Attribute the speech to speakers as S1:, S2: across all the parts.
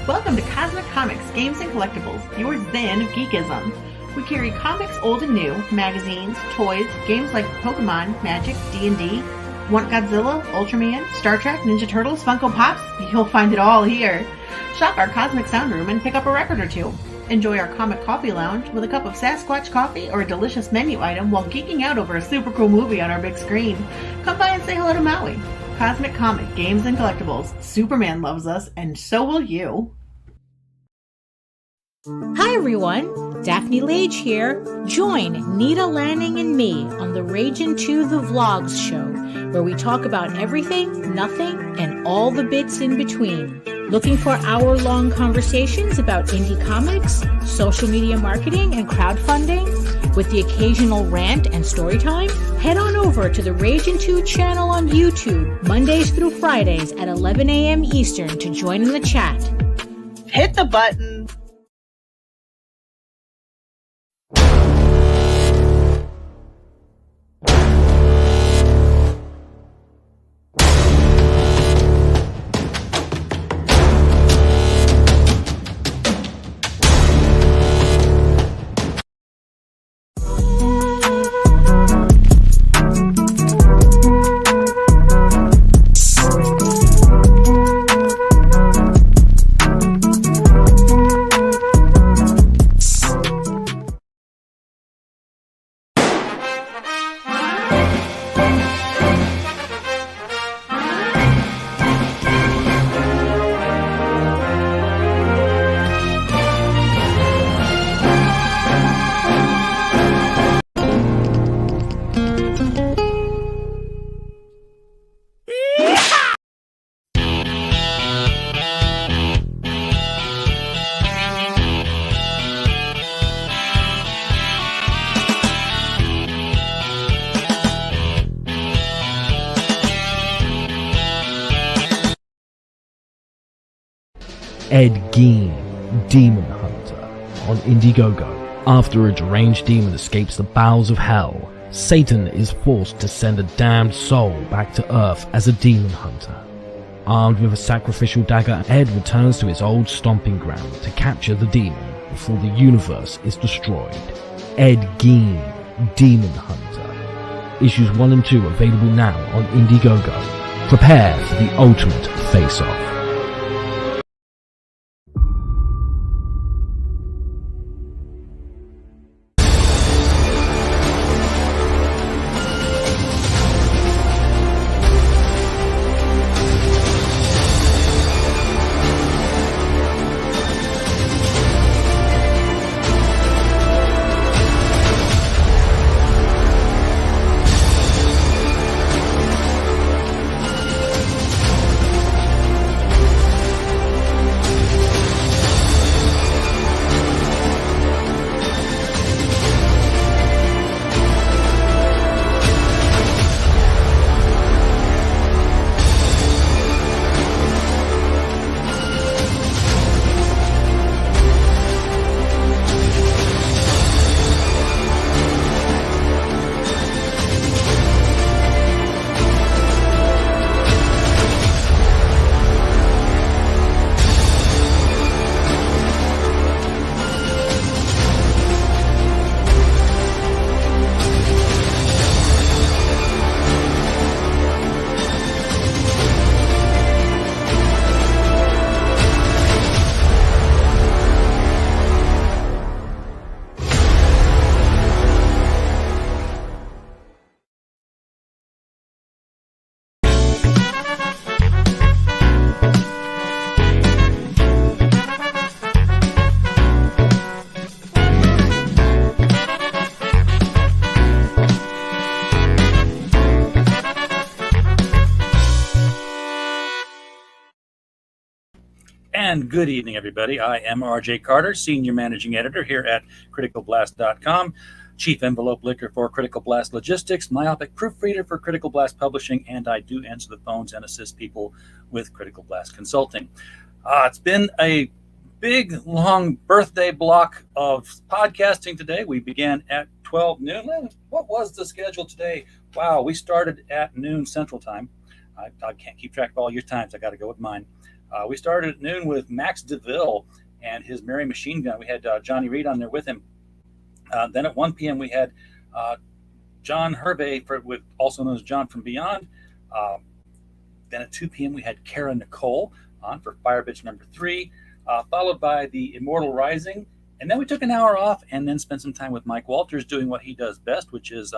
S1: Welcome to Cosmic Comics, Games and Collectibles, your zen of geekism. We carry comics old and new, magazines, toys, games like Pokemon, Magic, D&D. Want Godzilla, Ultraman, Star Trek, Ninja Turtles, Funko Pops? You'll find it all here. Shop our Cosmic Sound Room and pick up a record or two. Enjoy our Comic Coffee Lounge with a cup of Sasquatch coffee or a delicious menu item while geeking out over a super cool movie on our big screen. Come by and say hello to Maui. Cosmic Comic, Games and Collectibles. Superman loves us, and so will you.
S2: Hi everyone, Daphne Lage here. Join Nita Lanning and me on the Ragin' 2 the Vlogs show, where we talk about everything, nothing, and all the bits in between. Looking for hour-long conversations about indie comics, social media marketing, and crowdfunding, with the occasional rant and story time? Head on over to the Ragin' 2 channel on YouTube, Mondays through Fridays at 11 a.m. Eastern to join in the chat.
S1: Hit the button.
S3: Ed Gein, Demon Hunter, on Indiegogo. After a deranged demon escapes the bowels of hell, Satan is forced to send a damned soul back to Earth as a demon hunter. Armed with a sacrificial dagger, Ed returns to his old stomping ground to capture the demon before the universe is destroyed. Ed Gein, Demon Hunter. Issues 1 and 2 available now on Indiegogo. Prepare for the ultimate face-off.
S4: And good evening, everybody. I am RJ Carter, Senior Managing Editor here at CriticalBlast.com, Chief Envelope Licker for Critical Blast Logistics, Myopic Proofreader for Critical Blast Publishing, and I do answer the phones and assist people with Critical Blast Consulting. It's been a big, long birthday block of podcasting today. We began at 12 noon. What was the schedule today? Wow, we started at noon Central Time. I can't keep track of all your times. I got to go with mine. We started at noon with Max DeVille and his Merry Machine Gun. We had Johnny Reed on there with him. Then at 1 p.m. we had John Hervey, also known as John from Beyond. Then at 2 p.m. we had Kara Nicole on for Fire Bitch number 3, followed by the Immortal Rising. And then we took an hour off and then spent some time with Mike Walters doing what he does best, which is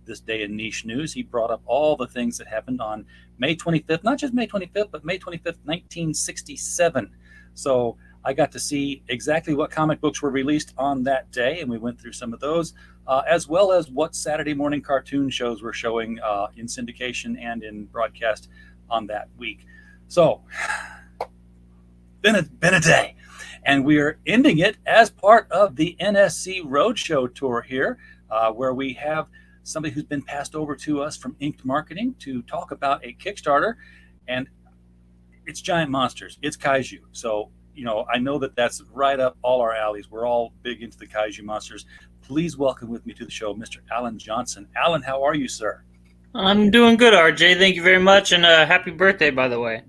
S4: This Day in Niche News. He brought up all the things that happened on May 25th, not just May 25th, but May 25th, 1967. So I got to see exactly what comic books were released on that day, and we went through some of those, as well as what Saturday morning cartoon shows were showing in syndication and in broadcast on that week. So, been a day. And we are ending it as part of the NSC Roadshow tour here, where we have somebody who's been passed over to us from Inked Marketing to talk about a Kickstarter. And it's giant monsters. It's kaiju. So, I know that that's right up all our alleys. We're all big into the kaiju monsters. Please welcome with me to the show, Mr. Alan Johnson. Alan, how are you, sir?
S5: I'm doing good, RJ. Thank you very much. And happy birthday, by the way.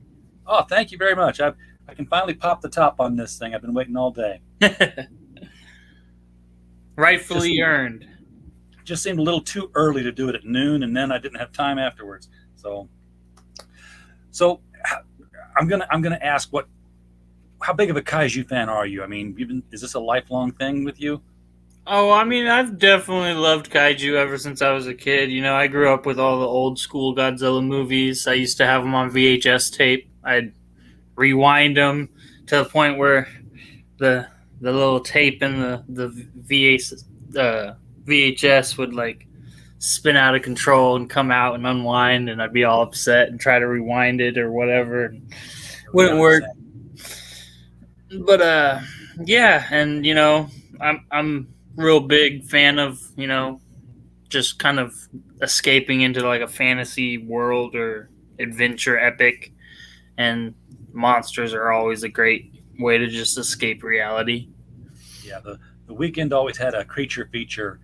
S4: Oh, thank you very much. I can finally pop the top on this thing. I've been waiting all day.
S5: Rightfully earned.
S4: Just seemed a little too early to do it at noon, and then I didn't have time afterwards. So I'm gonna ask, how big of a kaiju fan are you? I mean, is this a lifelong thing with you?
S5: Oh, I mean, I've definitely loved kaiju ever since I was a kid. I grew up with all the old school Godzilla movies. I used to have them on VHS tape. I'd rewind them to the point where the little tape in the VHS would like spin out of control and come out and unwind, and I'd be all upset and try to rewind it or whatever. And wouldn't work. But yeah, and I'm real big fan of just kind of escaping into like a fantasy world or adventure epic, and monsters are always a great way to just escape reality.
S4: Yeah, the weekend always had a creature feature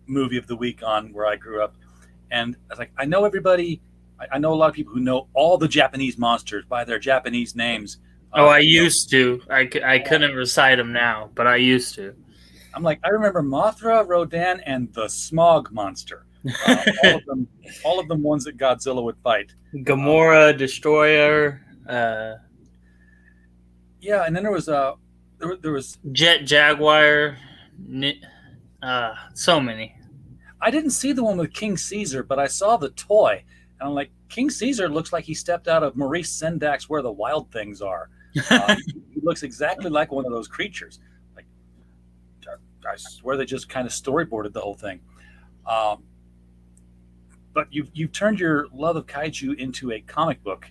S4: movie of the week on where I grew up, and I was like, I know everybody. I know a lot of people who know all the Japanese monsters by their Japanese names.
S5: I used to. I couldn't recite them now, but I used to.
S4: I'm like, I remember Mothra, Rodan, and the Smog Monster. All of them ones that Godzilla would fight.
S5: Gamora, Destroyer.
S4: Yeah, and then there was
S5: Jet, Jaguar. So many.
S4: I didn't see the one with King Caesar, but I saw the toy, and I'm like, King Caesar looks like he stepped out of Maurice Sendak's Where the Wild Things Are. He looks exactly like one of those creatures. Like, I swear they just kind of storyboarded the whole thing. But you've turned your love of kaiju into a comic book.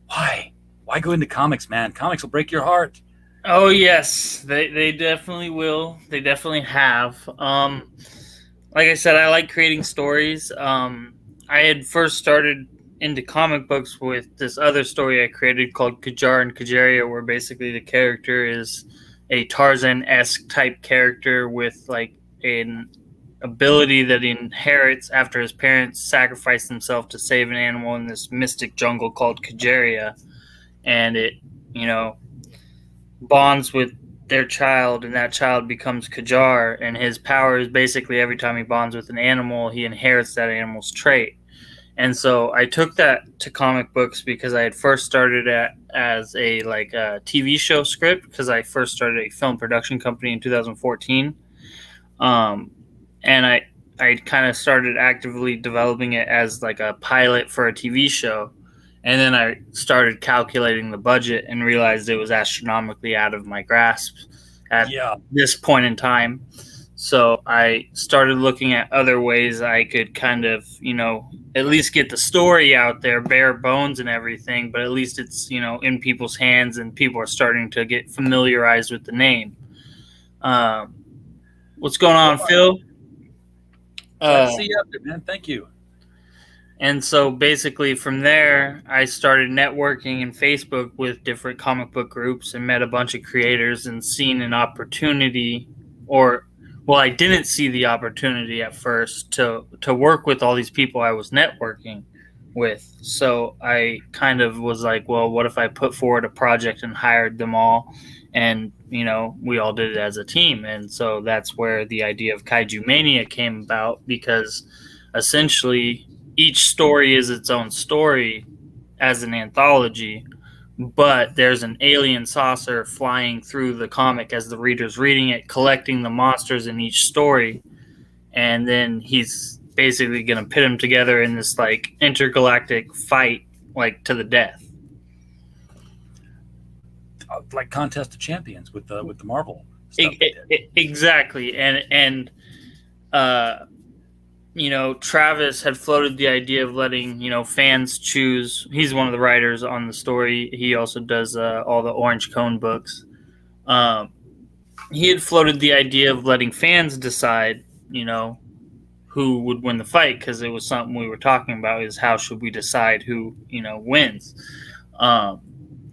S4: Why? Why go into comics, man? Comics will break your heart.
S5: Oh yes, they definitely will. They definitely have. Like I said, I like creating stories. I had first started into comic books with this other story I created called Kajar and Kajaria, where basically the character is a Tarzan-esque type character with like an ability that he inherits after his parents sacrificed themselves to save an animal in this mystic jungle called Kajaria, and it bonds with their child, and that child becomes Kajar, and his power is basically every time he bonds with an animal, he inherits that animal's trait. And so I took that to comic books because I had first started as a TV show script, because I first started a film production company in 2014. And I kind of started actively developing it as like a pilot for a TV show. And then I started calculating the budget and realized it was astronomically out of my grasp at this point in time. So I started looking at other ways I could kind of, at least get the story out there, bare bones and everything, but at least it's, in people's hands and people are starting to get familiarized with the name. What's going on, Phil?
S4: See you up there, man. Thank you.
S5: And so basically from there, I started networking in Facebook with different comic book groups and met a bunch of creators and seen an opportunity, I didn't see the opportunity at first to work with all these people I was networking with. So I kind of was like, well, what if I put forward a project and hired them all, and we all did it as a team. And so that's where the idea of Kaiju Mania came about, because essentially each story is its own story as an anthology, but there's an alien saucer flying through the comic as the reader's reading it, collecting the monsters in each story, and then he's basically going to pit them together in this like intergalactic fight, like to the death,
S4: like Contest of Champions with the Marvel stuff.
S5: Exactly. And Travis had floated the idea of letting fans choose. He's one of the writers on the story. He also does all the Orange Cone books. He had floated the idea of letting fans decide who would win the fight, because it was something we were talking about, is how should we decide who wins.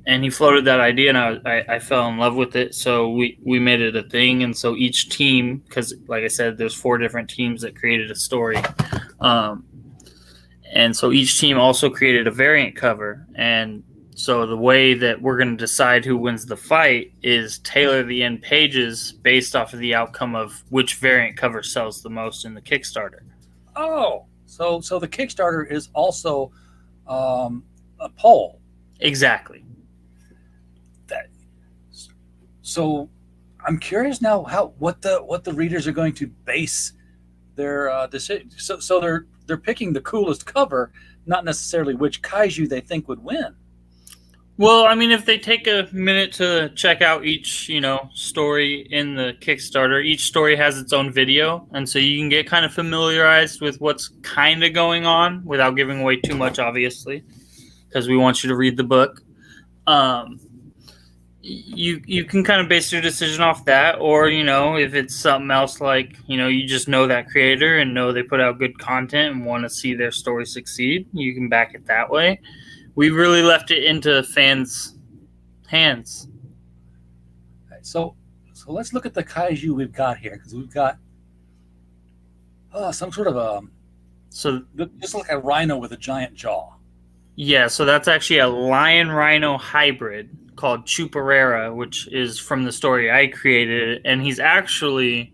S5: And he floated that idea, and I fell in love with it. So we made it a thing. And so each team, because like I said, there's 4 different teams that created a story. And so each team also created a variant cover. And so the way that we're going to decide who wins the fight is tailor the end pages based off of the outcome of which variant cover sells the most in the Kickstarter.
S4: Oh, so the Kickstarter is also a poll.
S5: Exactly.
S4: So I'm curious now what the readers are going to base their decision. So they're picking the coolest cover, not necessarily which kaiju they think would win.
S5: Well, I mean, if they take a minute to check out each story in the Kickstarter, each story has its own video, and so you can get kind of familiarized with what's kind of going on without giving away too much, obviously, because we want you to read the book. You can kind of base your decision off that, or if it's something else, like you just know that creator and know they put out good content and want to see their story succeed, you can back it that way. We really left it into fans' hands.
S4: So let's look at the kaiju we've got here, because we've got some sort of just like a rhino with a giant jaw.
S5: Yeah, so that's actually a lion rhino hybrid called Chuparra, which is from the story I created, and he's actually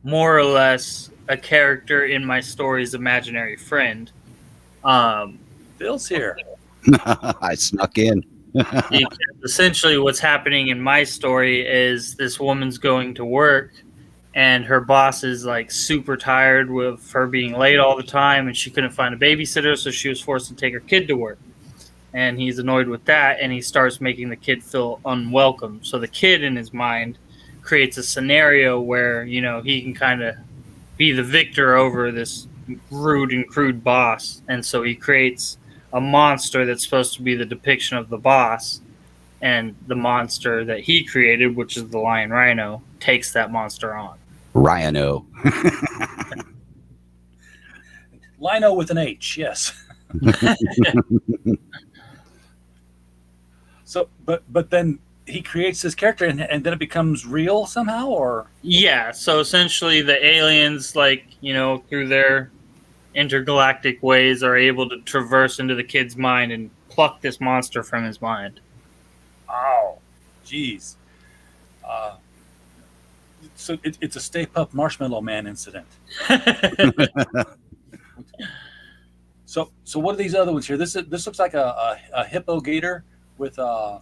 S5: more or less a character in my story's imaginary friend.
S4: Bill's here.
S6: I snuck in.
S5: Essentially, what's happening in my story is this woman's going to work, and her boss is like super tired with her being late all the time, and she couldn't find a babysitter, so she was forced to take her kid to work. And he's annoyed with that, and he starts making the kid feel unwelcome. So the kid, in his mind, creates a scenario where, he can kind of be the victor over this rude and crude boss. And so he creates a monster that's supposed to be the depiction of the boss. And the monster that he created, which is the lion rhino, takes that monster on.
S6: Rhino.
S4: Lino with an H, yes. So, but then he creates this character, and then it becomes real somehow, or?
S5: Yeah, so essentially the aliens, through their intergalactic ways, are able to traverse into the kid's mind and pluck this monster from his mind.
S4: Oh, jeez. So it's a Stay Puft Marshmallow Man incident. So what are these other ones here? This looks like a hippo gator with a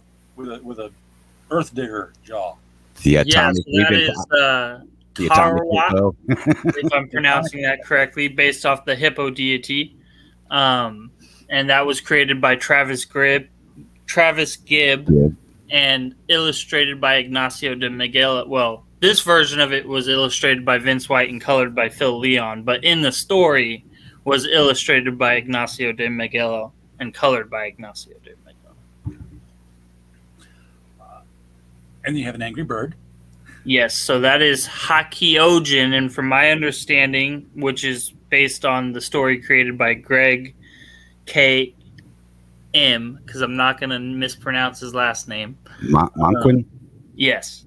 S4: earth digger jaw.
S6: The
S5: that is Tarawa, if I'm pronouncing that correctly, based off the hippo deity. And that was created by Travis Gibb, and illustrated by Ignacio de Miguel. Well, this version of it was illustrated by Vince White and colored by Phil Leon, but in the story was illustrated by Ignacio de Miguel and colored by Ignacio de Miguel.
S4: And you have an angry bird.
S5: Yes, so that is Hakyojin, and from my understanding, which is based on the story created by Greg K. M, because I'm not going to mispronounce his last name.
S6: Monquin?
S5: Yes.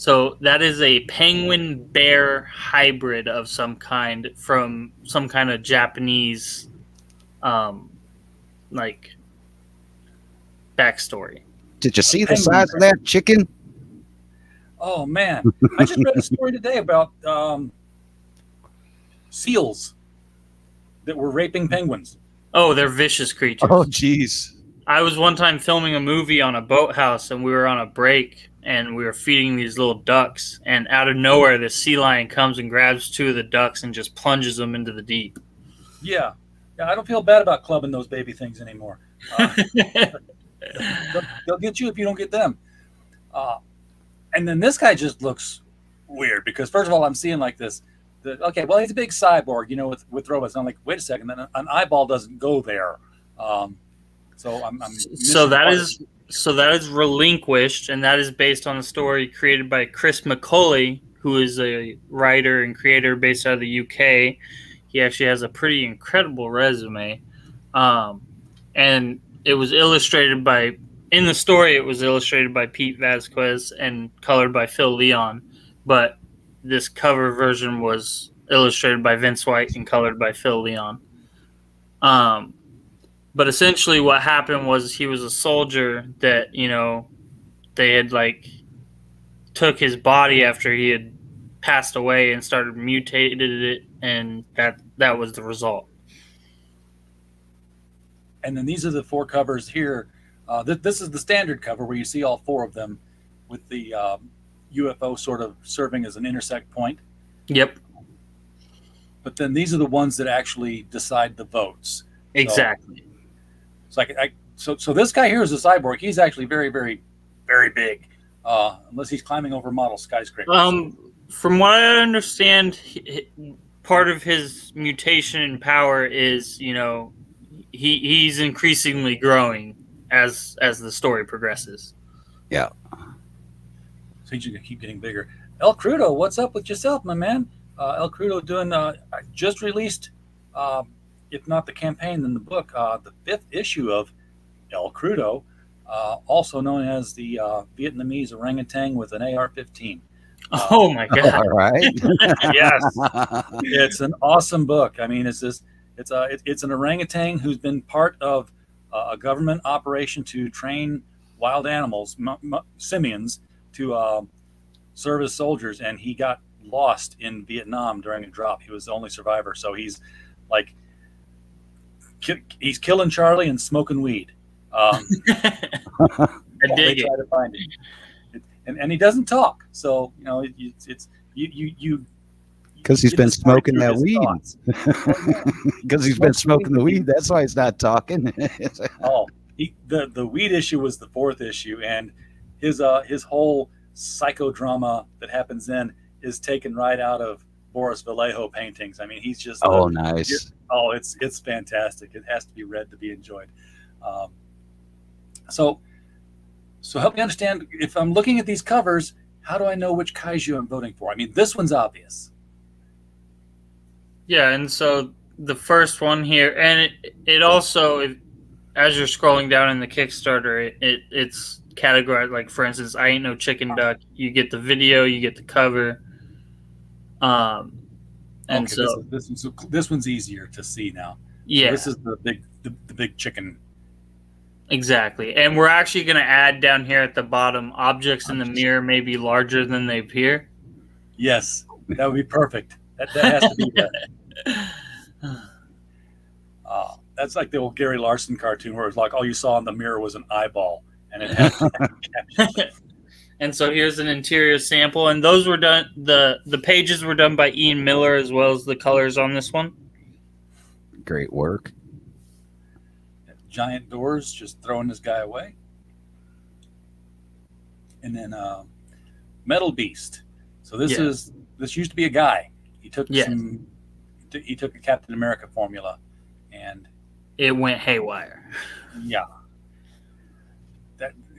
S5: So that is a penguin bear hybrid of some kind from some kind of Japanese, like backstory.
S6: Did you see the
S4: Penguin
S6: size of that chicken?
S4: Oh man, I just read a story today about seals that were raping penguins.
S5: Oh, they're vicious creatures.
S6: Oh, jeez.
S5: I was one time filming a movie on a boathouse, and we were on a break, and we were feeding these little ducks, and out of nowhere, this sea lion comes and grabs 2 of the ducks and just plunges them into the deep.
S4: Yeah, I don't feel bad about clubbing those baby things anymore. They'll get you if you don't get them. And then this guy just looks weird because first of all, I'm seeing like this. Okay, well, he's a big cyborg, with robots. And I'm like, wait a second, then an eyeball doesn't go there. So that is Relinquished, and that is based on a story created by Chris McCauley, who is a writer and creator based out of the UK. He actually has a pretty incredible resume, and it was illustrated by. In the story, it was illustrated by Pete Vasquez and colored by Phil Leon, but this cover version was illustrated by Vince White and colored by Phil Leon. But essentially what happened was he was a soldier that, they had took his body after he had passed away and started mutated it, and that was the result. And then these are the 4 covers here. This is the standard cover where you see all 4 of them with the UFO sort of serving as an intersect point.
S5: Yep.
S4: But then these are the ones that actually decide the votes.
S5: Exactly.
S4: So this guy here is a cyborg. He's actually very, very, very big, unless he's climbing over model skyscrapers.
S5: From what I understand, part of his mutation in power is, he's increasingly growing as the story progresses.
S6: Yeah.
S4: So he's going to keep getting bigger. El Crudo, what's up with yourself, my man? El Crudo doing just released, if not the campaign, then the book, the 5th issue of El Crudo, also known as the Vietnamese orangutan with an AR-15.
S5: Oh my God!
S6: All right.
S4: Yes, it's an awesome book. I mean, it's an orangutan who's been part of a government operation to train wild animals, simians, to serve as soldiers, and he got lost in Vietnam during a drop. He was the only survivor, so he's killing Charlie and smoking weed.
S5: I dig it.
S4: Try to find him. And he doesn't talk, so it's you
S6: because he's been smoking that weed. Because he's been smoking the weed. That's why he's not talking.
S4: The weed issue was the 4th issue, and his whole psychodrama that happens then is taken right out of Boris Vallejo paintings. I mean, he's just
S6: nice.
S4: It's fantastic. It has to be read to be enjoyed. So help me understand, if I'm looking at these covers, how do I know which kaiju I'm voting for? I mean, this one's obvious.
S5: Yeah, and so the first one here, and it also, as you're scrolling down in the Kickstarter, it's categorized, for instance, I Ain't No Chicken Duck. You get the video, you get the cover. And okay, so
S4: this one's easier to see now.
S5: Yeah.
S4: So this is the big chicken.
S5: Exactly. And we're actually going to add down here at the bottom, objects in the mirror may be larger than they appear.
S4: Yes, that would be perfect. That has to be there. That's like the old Gary Larson cartoon where it's like all you saw in the mirror was an eyeball, and it had
S5: And so here's an interior sample, and those were done. The pages were done by Ian Miller as well as the colors on this one.
S6: Great work.
S4: Giant doors, just throwing this guy away. And then Metal Beast. So this used to be a guy. He took a Captain America formula, and
S5: it went haywire.
S4: Yeah.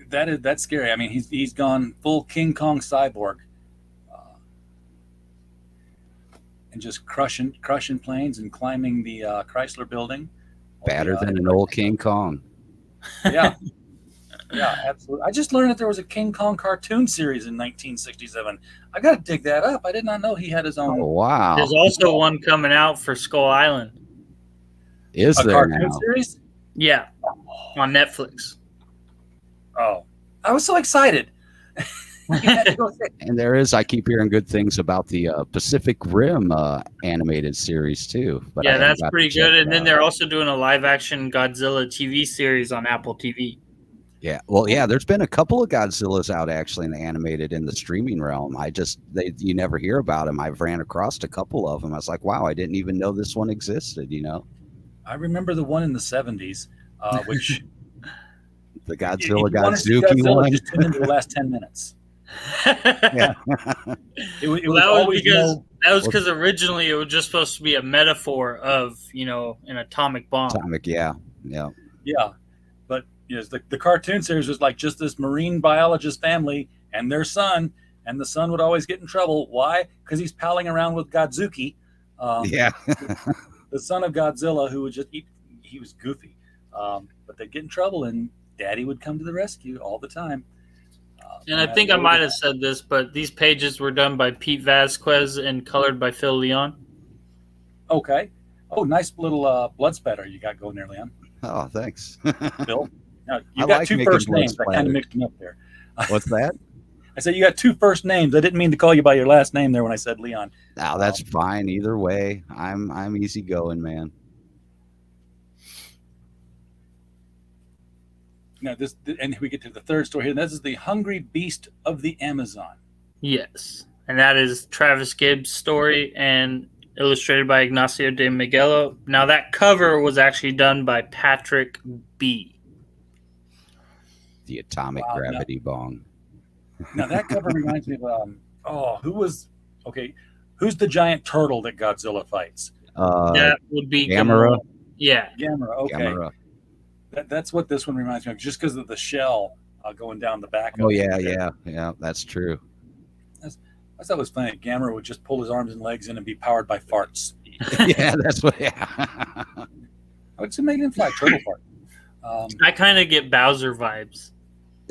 S4: That's scary. I mean, he's gone full King Kong cyborg, and just crushing planes and climbing the Chrysler Building.
S6: Badder than an old King Kong.
S4: Yeah. Yeah, absolutely. I just learned that there was a King Kong cartoon series in 1967. I got to dig that up. I did not know he had his own
S6: Oh wow!
S5: There's also one coming out for Skull Island.
S6: Is
S4: a
S6: there
S4: cartoon
S6: now?
S4: series.
S5: Yeah, on Netflix.
S4: Oh, I was so excited.
S6: And there is. I keep hearing good things about the Pacific Rim animated series too. But I
S5: Yeah,
S6: haven't
S5: that's
S6: got to
S5: pretty
S6: check
S5: good.
S6: it
S5: And then
S6: out.
S5: they're also doing a live action Godzilla TV series on Apple TV.
S6: Yeah, well, yeah. There's been a couple of Godzillas out actually in the animated in the streaming realm. You never hear about them. I've ran across a couple of them. I was like, wow, I didn't even know this one existed. You know,
S4: I remember the one in the 70s, which
S6: the
S4: if
S6: Godzilla
S4: you want to see
S6: Godzuki
S4: Godzilla,
S6: one.
S4: just tune into the last 10 minutes.
S6: Yeah,
S4: It was
S5: That
S4: always
S5: was because originally it was just supposed to be a metaphor of, an atomic bomb.
S6: Atomic. Yeah, yeah.
S4: yeah, but the cartoon series was like just this marine biologist family and their son, and the son would always get in trouble. Why? Because he's palling around with Godzuki,
S6: Yeah.
S4: the son of Godzilla, who would he was goofy, but they'd get in trouble, and Daddy would come to the rescue all the time.
S5: And I think I might have said this, but these pages were done by Pete Vasquez and colored by Phil Leon.
S4: Okay. Oh, nice little blood spatter you got going there, Leon.
S6: Oh, thanks.
S4: Bill. Now, you
S6: I
S4: got
S6: like
S4: two
S6: making
S4: first
S6: blood
S4: names. I kind
S6: splatter.
S4: of mixed them up there.
S6: What's that?
S4: I said you got two first names. I didn't mean to call you by your last name there when I said Leon.
S6: No, that's fine. Either way, I'm easy going, man.
S4: Now and we get to the third story here. This is the Hungry Beast of the Amazon.
S5: Yes. And that is Travis Gibbs' story and illustrated by Ignacio de Miguelo. Now, that cover was actually done by Patrick B.
S6: The atomic
S4: Wow,
S6: gravity bong.
S4: Now that cover reminds me of who's the giant turtle that Godzilla fights?
S5: That would be
S6: Gamera.
S5: Yeah.
S4: Gamera. Okay.
S6: Gamera.
S4: That's what this one reminds me of, just because of the shell going down the back.
S6: Oh
S4: of
S6: yeah,
S4: it.
S6: yeah. That's true.
S4: I thought it was funny. Gamera would just pull his arms and legs in and be powered by farts.
S6: Yeah, that's what. Yeah.
S4: I would say make him fly turtle fart.
S5: I kind of get Bowser vibes.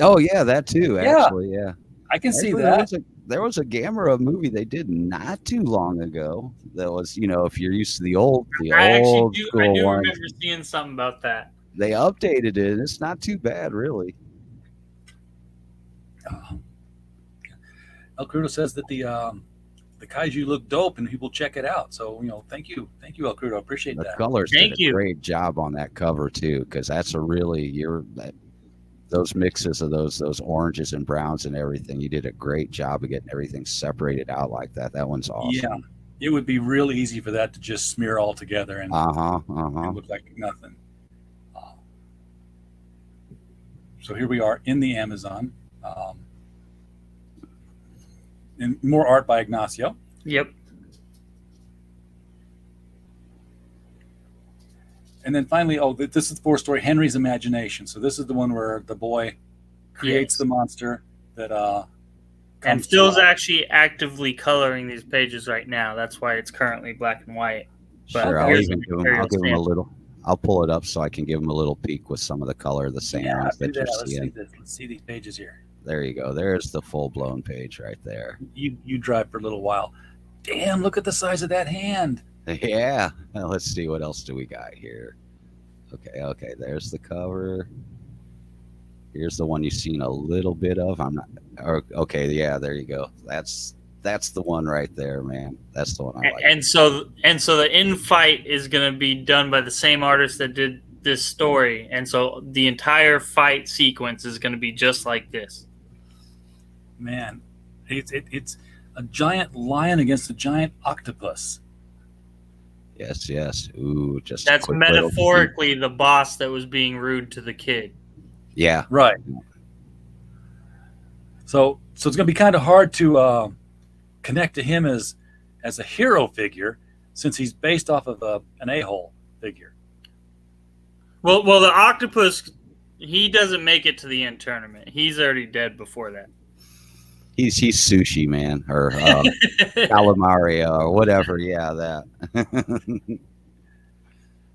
S6: Oh yeah, that too.
S4: Yeah.
S6: Actually, yeah.
S4: I can see
S6: Actually,
S4: that.
S6: There was a Gamera movie they did not too long ago. That was, if you're used to the old
S5: I
S6: school
S5: do
S6: ones,
S5: remember seeing something about that.
S6: they updated it. It's not too bad, really.
S4: El Crudo says that the kaiju look dope and people check it out. So thank you, El Crudo. Appreciate
S6: The
S4: that.
S6: colors
S5: Thank
S6: did a
S5: you.
S6: great job on that cover too, because that's a really those mixes of those oranges and browns and everything. You did a great job of getting everything separated out like that. That one's awesome.
S4: Yeah, it would be real easy for that to just smear all together and it look like nothing. So here we are in the Amazon, and more art by Ignacio.
S5: Yep.
S4: And then finally, this is the fourth story, Henry's Imagination. So this is the one where the boy creates the monster that
S5: And
S4: comes
S5: Phil's
S4: to life.
S5: actually actively coloring these pages right now. That's why it's currently black and white. But
S6: Sure, I'll
S5: here's
S6: even
S5: the
S6: give him.
S5: material
S6: I'll give him a
S5: sample.
S6: little. I'll pull it up so I can give him a little peek with some of the color of the sands
S4: Yeah, do
S6: that you're
S4: that. Let's see
S6: seeing.
S4: this. Let's see these pages here.
S6: There you go. There's the full blown page right there.
S4: You drive for a little while. Damn, look at the size of that hand.
S6: Yeah. Now let's see what else do we got here. Okay. There's the cover. Here's the one you've seen a little bit of. Okay. Yeah. There you go. That's the one right there, man. That's the one I like.
S5: And so the in-fight is going to be done by the same artist that did this story. And so the entire fight sequence is going to be just like this.
S4: Man, it's a giant lion against a giant octopus.
S6: Yes. Ooh, just a
S5: That's
S6: quick little-
S5: metaphorically the boss that was being rude to the kid.
S6: Yeah.
S4: Right. So it's going to be kind of hard to connect to him as a hero figure, since he's based off of an a-hole figure.
S5: Well, the octopus, he doesn't make it to the end tournament. He's already dead before that.
S6: He's sushi, man, or calamari or whatever. Yeah, that.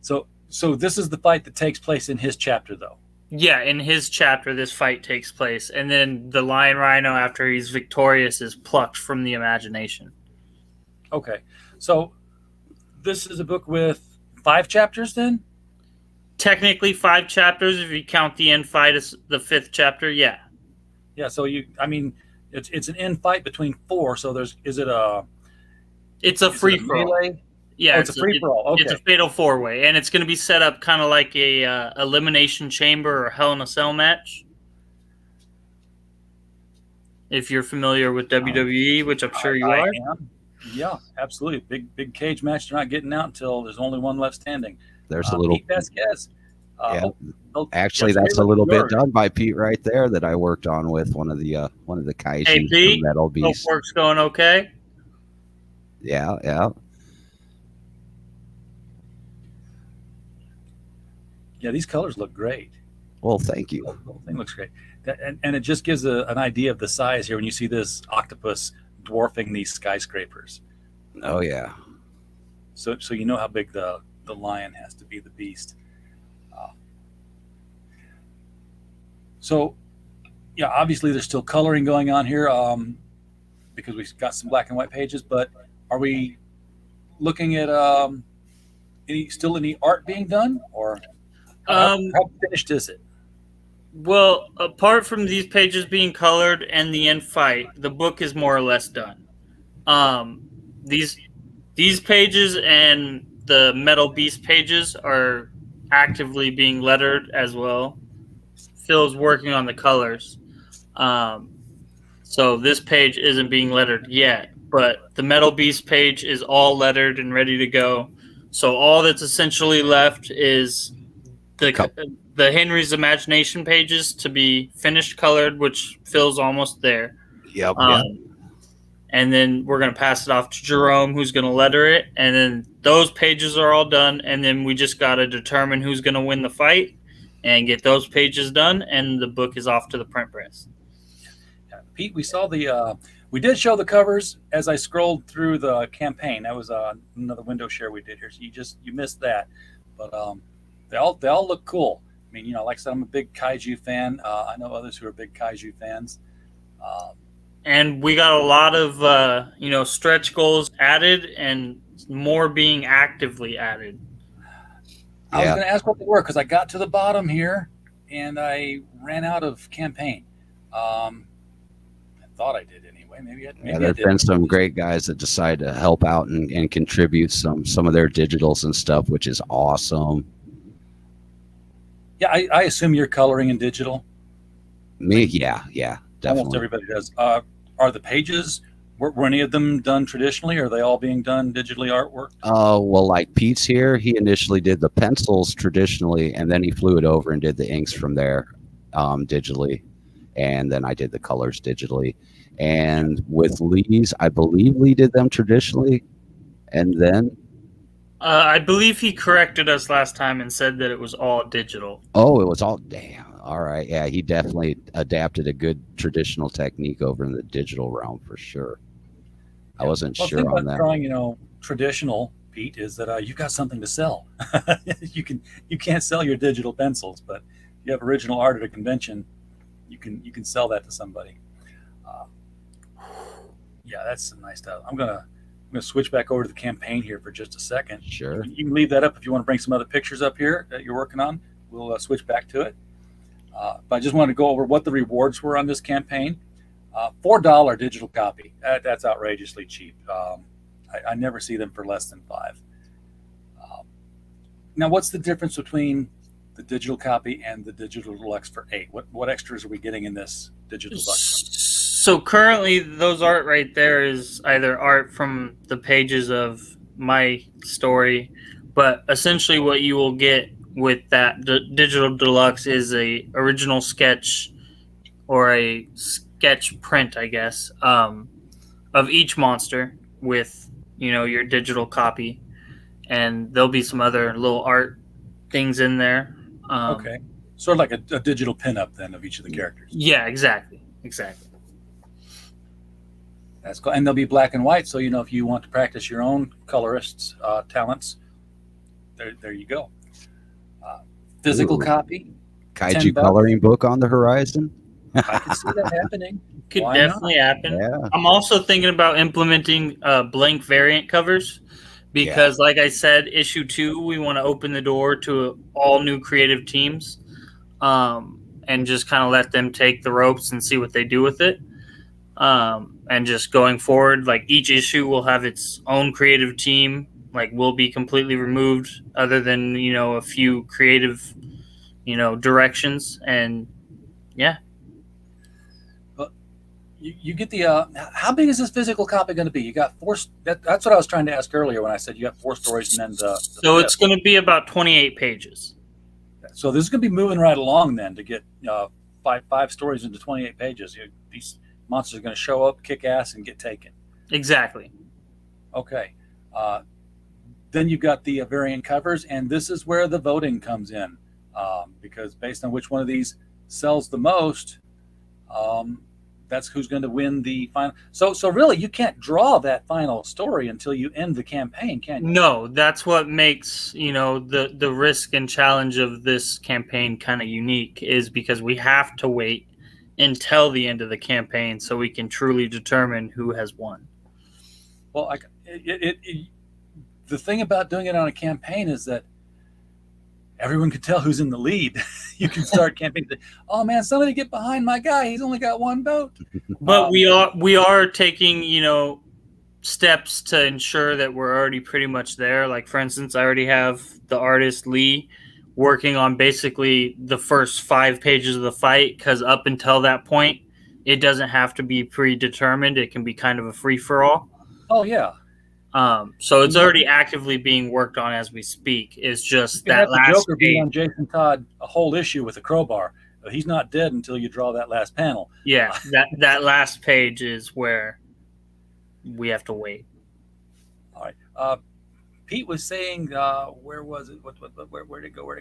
S4: So this is the fight that takes place in his chapter, though.
S5: Yeah, in his chapter, this fight takes place, and then the lion rhino, after he's victorious, is plucked from the imagination.
S4: Okay, so this is a book with 5 chapters, then?
S5: Technically 5 chapters if you count the end fight as the 5th chapter. Yeah.
S4: Yeah. So it's an end fight between 4. So
S5: It's a free for all.
S4: melee?
S5: Yeah,
S4: Oh, it's a free for all. Okay.
S5: It's a fatal 4-way, and it's going to be set up kind of like a elimination chamber or Hell in a Cell match. If you're familiar with WWE, which I'm sure you are.
S4: Am. Yeah, absolutely. Big cage match. They're not getting out until there's only one left standing.
S6: There's a little.
S4: Pete Vasquez.
S6: Actually, that's a little bit done by Pete right there that I worked on with one of the KAIJU
S5: Hey, Pete,
S6: Metal Beast.
S5: Work's going okay?
S6: Yeah.
S4: Yeah, these colors look great.
S6: Well, thank you.
S4: The whole thing looks great. And it just gives an idea of the size here when you see this octopus dwarfing these skyscrapers.
S6: Oh, yeah.
S4: So you know how big the lion has to be, the beast. So, yeah, obviously there's still coloring going on here because we've got some black and white pages. But are we looking at any art being done, or how finished is it?
S5: Well, apart from these pages being colored and the end fight, the book is more or less done. These pages and the Metal Beast pages are actively being lettered as well. Phil's working on the colors. So this page isn't being lettered yet, but the Metal Beast page is all lettered and ready to go. So all that's essentially left is the Henry's Imagination pages to be finished colored, which Phil's almost there.
S6: Yep.
S5: And then we're going to pass it off to Jerome, who's going to letter it. And then those pages are all done. And then we just got to determine who's going to win the fight and get those pages done. And the book is off to the print press.
S4: Pete, we saw we did show the covers as I scrolled through the campaign. That was another window share we did here. So you missed that. But they all look cool. I mean, like I said, I'm a big KAIJU fan. I know others who are big KAIJU fans.
S5: And we got a lot of, stretch goals added and more being actively added.
S4: I was going to ask what they were because I got to the bottom here and I ran out of campaign. I thought I did anyway. Maybe
S6: there's been some great guys that decide to help out and contribute some of their digitals and stuff, which is awesome.
S4: Yeah, I assume you're coloring in digital.
S6: Me, yeah, definitely.
S4: Almost everybody does. Are the pages, were any of them done traditionally? Or are they all being done digitally artwork?
S6: Well, like Pete's here, he initially did the pencils traditionally, and then he flew it over and did the inks from there digitally. And then I did the colors digitally. And with Lee's, I believe Lee did them traditionally. And then
S5: I believe he corrected us last time and said that it was all digital.
S6: Oh, it was all damn. All right. Yeah, he definitely adapted a good traditional technique over in the digital realm for sure. I wasn't sure on that.
S4: Drawing, traditional, Pete, is that you've got something to sell. You can't sell your digital pencils, but if you have original art at a convention, you can sell that to somebody. Yeah, that's some nice stuff. I'm gonna switch back over to the campaign here for just a second.
S6: Sure.
S4: You can leave that up if you want to bring some other pictures up here that you're working on. We'll switch back to it. But I just wanted to go over what the rewards were on this campaign. $4 digital copy. That's outrageously cheap. I never see them for less than $5. Now, what's the difference between the digital copy and the digital deluxe for $8? What extras are we getting in this digital deluxe?
S5: So currently, those art right there is either art from the pages of my story, but essentially what you will get with that digital deluxe is a original sketch or a sketch print, I guess, of each monster with your digital copy, and there'll be some other little art things in there.
S4: Okay, sort of like a digital pinup then of each of the characters.
S5: Yeah, exactly.
S4: That's cool. And they'll be black and white, so if you want to practice your own colorist's talents, there you go. Physical copy
S6: Kaiju
S4: $10.
S6: coloring book on the horizon.
S4: I can see that happening.
S5: Could
S4: Why
S5: definitely happen.
S6: Yeah.
S5: I'm also thinking about implementing blank variant covers because, like I said, issue 2, we want to open the door to all new creative teams and just kind of let them take the ropes and see what they do with it. And just going forward, like each issue will have its own creative team. Like will be completely removed, other than a few creative, directions, and yeah.
S4: You get the how big is this physical copy going to be? You got 4. That's what I was trying to ask earlier when I said you got 4 stories and then the
S5: So it's going to be about 28 pages.
S4: So this is going to be moving right along then to get five stories into 28 pages. These monsters are going to show up, kick ass, and get taken.
S5: Exactly.
S4: Okay. Then you've got the variant covers, and this is where the voting comes in, because based on which one of these sells the most, that's who's going to win the final. So really, you can't draw that final story until you end the campaign, can you?
S5: No, that's what makes the risk and challenge of this campaign kind of unique, is because we have to wait until the end of the campaign so we can truly determine who has won.
S4: Well, the thing about doing it on a campaign is that everyone can tell who's in the lead. You can start campaigning. Oh man, somebody get behind my guy. He's only got 1 vote.
S5: But we are taking steps to ensure that we're already pretty much there. Like for instance, I already have the artist Lee working on basically the first 5 pages of the fight, because up until that point, it doesn't have to be predetermined. It can be kind of a free for all.
S4: Oh yeah.
S5: So it's already actively being worked on as we speak. It's just
S4: You
S5: that
S4: have the
S5: last
S4: Joker be
S5: page.
S4: on Jason Todd a whole issue with a crowbar. He's not dead until you draw that last panel.
S5: Yeah, that last page is where we have to wait.
S4: All right. Pete was saying, where was it? Where'd it go?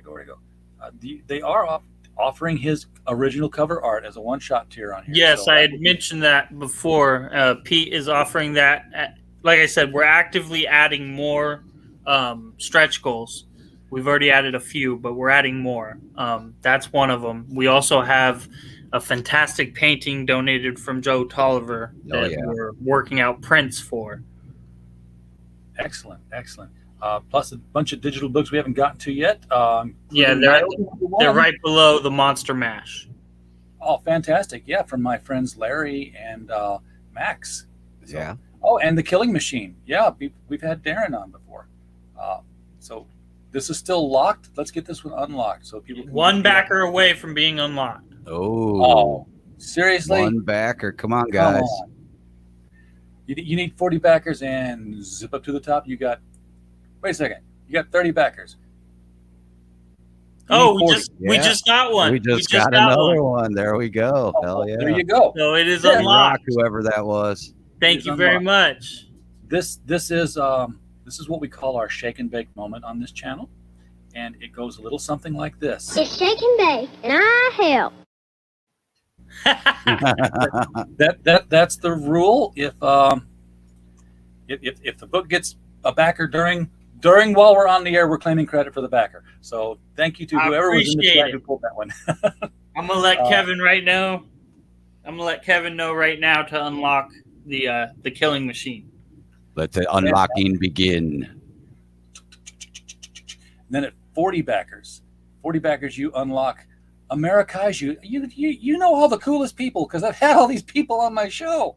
S4: They are offering his original cover art as a one-shot tier on here.
S5: Yes,
S4: so
S5: I had mentioned that before. Pete is offering that. Like I said, we're actively adding more stretch goals. We've already added a few, but we're adding more. That's one of them. We also have a fantastic painting donated from Joe Tolliver that we're working out prints for.
S4: Excellent. Plus a bunch of digital books we haven't gotten to yet.
S5: Yeah, they're right below the Monster Mash.
S4: Oh, fantastic. Yeah, from my friends Larry and Max. So,
S6: Yeah.
S4: Oh, and the Killing Machine. Yeah, we've had Darren on before. So this is still locked. Let's get this one unlocked so people can
S5: One backer away from being unlocked.
S6: Oh,
S4: seriously?
S6: 1 backer. Come on, guys.
S4: Come on. You need 40 backers and zip up to the top. You got, wait a second. You got 30 backers.
S5: Oh,
S6: Yeah.
S5: we just got one.
S6: We just got another one. There we go. Hell yeah.
S4: There you go.
S5: So it is
S4: Yeah,
S5: unlocked.
S6: Whoever that was.
S5: Thank you very much.
S4: This is what we call our shake and bake moment on this channel, and it goes a little something like this.
S7: It's shake and bake, and I help.
S4: That's the rule. If the book gets a backer during while we're on the air, we're claiming credit for the backer. So thank you to whoever was in the chat who pulled that one.
S5: I'm gonna let Kevin know right now to unlock the Killing Machine.
S6: Let the unlocking begin.
S4: Then at 40 backers, you unlock KAIJU. You know all the coolest people because I've had all these people on my show.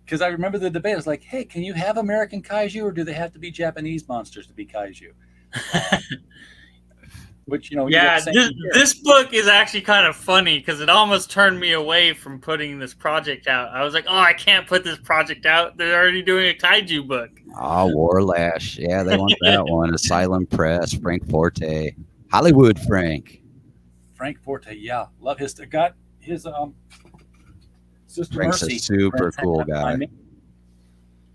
S4: Because I remember the debate. I was like, hey, can you have American kaiju or do they have to be Japanese monsters to be kaiju? Which,
S5: yeah, this book is actually kind of funny because it almost turned me away from putting this project out. I was like, oh, I can't put this project out. They're already doing a kaiju book.
S6: Oh, Warlash. Yeah, they want that one. Asylum Press, Frank Forte. Hollywood Frank.
S4: Frank Forte, yeah. Love his, got his Sister
S6: Frank's
S4: Mercy.
S6: a super cool guy.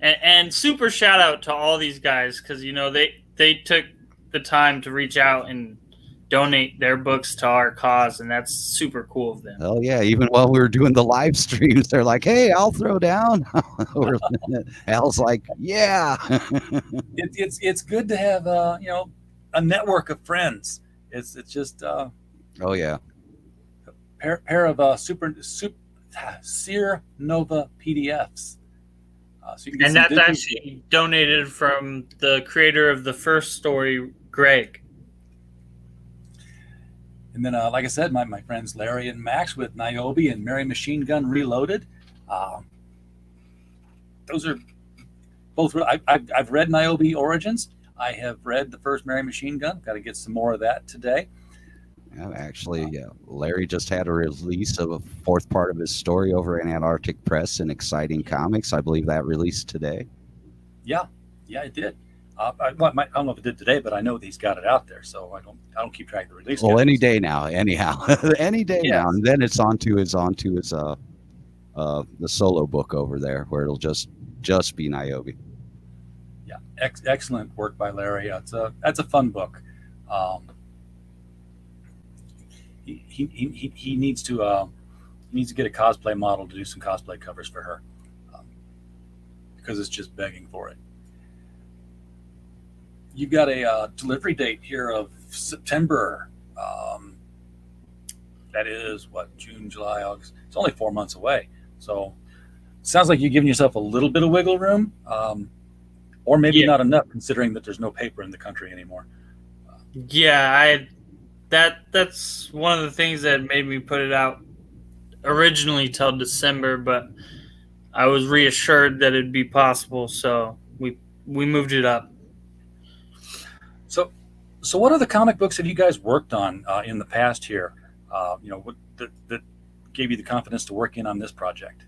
S5: And super shout out to all these guys because, they took the time to reach out and donate their books to our cause, and that's super cool of them.
S6: Hell yeah. Even while we were doing the live streams, they're like, hey, I'll throw down. Al's like, yeah.
S4: It's good to have a network of friends It's just
S6: Oh yeah.
S4: pair of Sear Nova PDFs. So you can get
S5: And
S4: some
S5: that's
S4: digital-
S5: actually donated from the creator of the first story, Greg.
S4: And then, like I said, my friends Larry and Max with Niobe and Mary Machine Gun Reloaded. Those are both. I've read Niobe Origins. I have read the first Mary Machine Gun. Got to get some more of that today.
S6: Yeah, actually, Larry just had a release of a fourth part of his story over in Antarctic Press and Exciting Comics. I believe that released today.
S4: Yeah, it did. I don't know if it did today, but I know that he's got it out there, so I don't keep track of the release.
S6: Well,
S4: schedules.
S6: any day now, anyhow, any day now, and then it's on to his the solo book over there where it'll just be Niobe.
S4: Yeah, excellent work by Larry. That's a fun book. He needs to get a cosplay model to do some cosplay covers for her, because it's just begging for it. You've got a delivery date here of September. That is June, July, August. It's only 4 months away. So it sounds like you're giving yourself a little bit of wiggle room, or maybe not enough, considering that there's no paper in the country anymore.
S5: Yeah, that's one of the things that made me put it out originally till December, but I was reassured that it'd be possible, so we moved it up.
S4: So what other comic books have you guys worked on in the past here? That gave you the confidence to work in on this project?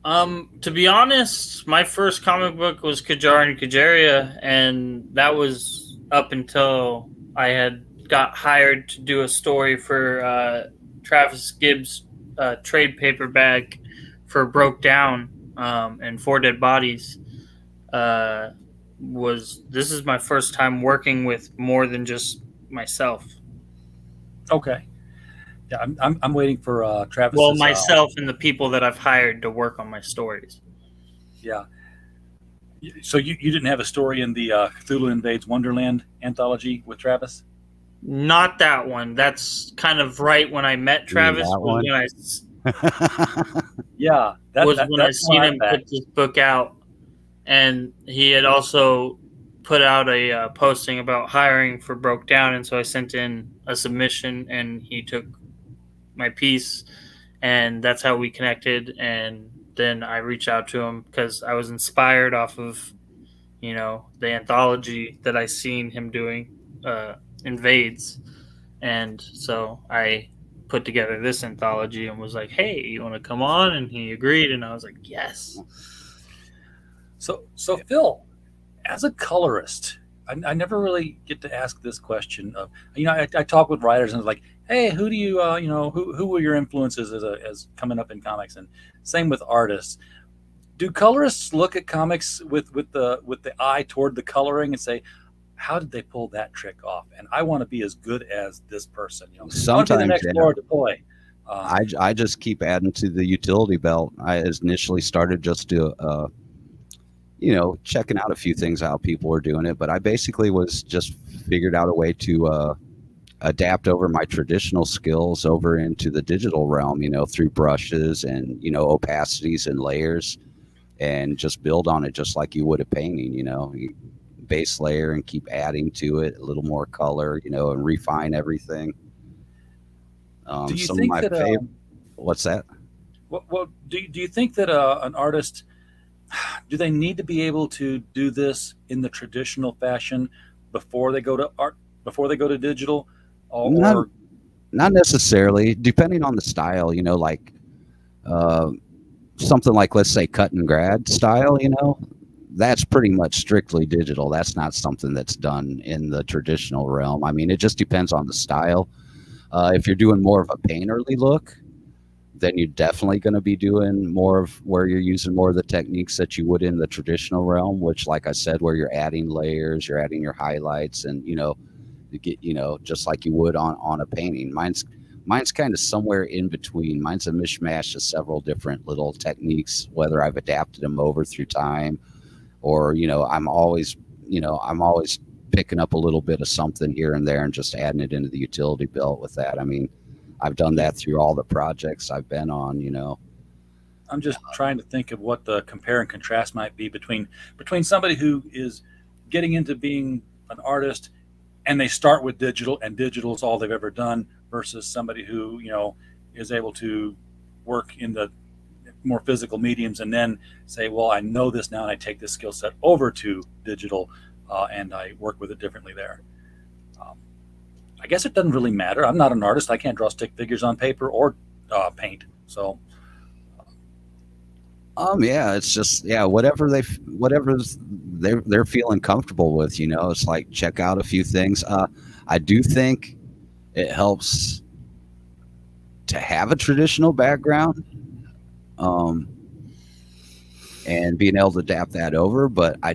S5: To be honest, my first comic book was Kajar and Kajaria, and that was up until I had got hired to do a story for Travis Gibbs' trade paperback for Broke Down and Four Dead Bodies. This is my first time working with more than just myself.
S4: Okay. Yeah, I'm waiting for Travis.
S5: Well, myself and the people that I've hired to work on my stories.
S4: Yeah. So you didn't have a story in the Cthulhu Invades Wonderland anthology with Travis?
S5: Not that one. That's kind of right when I met Travis.
S6: When
S5: I
S4: Yeah,
S5: when I seen him put this book out, and he had also put out a posting about hiring for Broke Down, and so I sent in a submission, and he took my piece, and that's how we connected. And then I reached out to him because I was inspired off of, the anthology that I seen him doing, Invades, and so I put together this anthology and was like, "Hey, you want to come on?" And he agreed, and I was like, "Yes."
S4: So Phil, as a colorist, I never really get to ask this question of, I talk with writers and it's like, hey, who do you, who were your influences as coming up in comics? And same with artists. Do colorists look at comics with the eye toward the coloring and say, how did they pull that trick off? And I want to be as good as this person.
S6: Sometimes
S4: the next Laura DePoy.
S6: I just keep adding to the utility belt. I initially started just to checking out a few things, how people were doing it. But I basically was just figured out a way to adapt over my traditional skills over into the digital realm, through brushes and, opacities and layers, and just build on it just like you would a painting, you base layer and keep adding to it a little more color, and refine everything.
S4: Do you
S6: some
S4: think
S6: of my
S4: that,
S6: favorite, what's that?
S4: Well, do you think that an artist, do they need to be able to do this in the traditional fashion before they go to art, before they go to digital? Or
S6: not necessarily, depending on the style, like something like, let's say, cut and grad style, that's pretty much strictly digital. That's not something that's done in the traditional realm. I mean, it just depends on the style. If you're doing more of a painterly look, then you're definitely going to be doing more of where you're using more of the techniques that you would in the traditional realm, which, like I said, where you're adding layers, you're adding your highlights, and you get just like you would on a painting. Mine's kind of somewhere in between. Mine's a mishmash of several different little techniques, whether I've adapted them over through time, or I'm always picking up a little bit of something here and there and just adding it into the utility belt with that. I mean, I've done that through all the projects I've been on, you know.
S4: I'm just trying to think of what the compare and contrast might be between somebody who is getting into being an artist and they start with digital and digital is all they've ever done versus somebody who, you know, is able to work in the more physical mediums and then say, well, I know this now and I take this skill set over to digital and I work with it differently there. I guess it doesn't really matter. I'm not an artist. I can't draw stick figures on paper or paint. So
S6: yeah, it's just, yeah, whatever they're feeling comfortable with, you know. It's like, check out a few things. I do think it helps to have a traditional background and being able to adapt that over, but I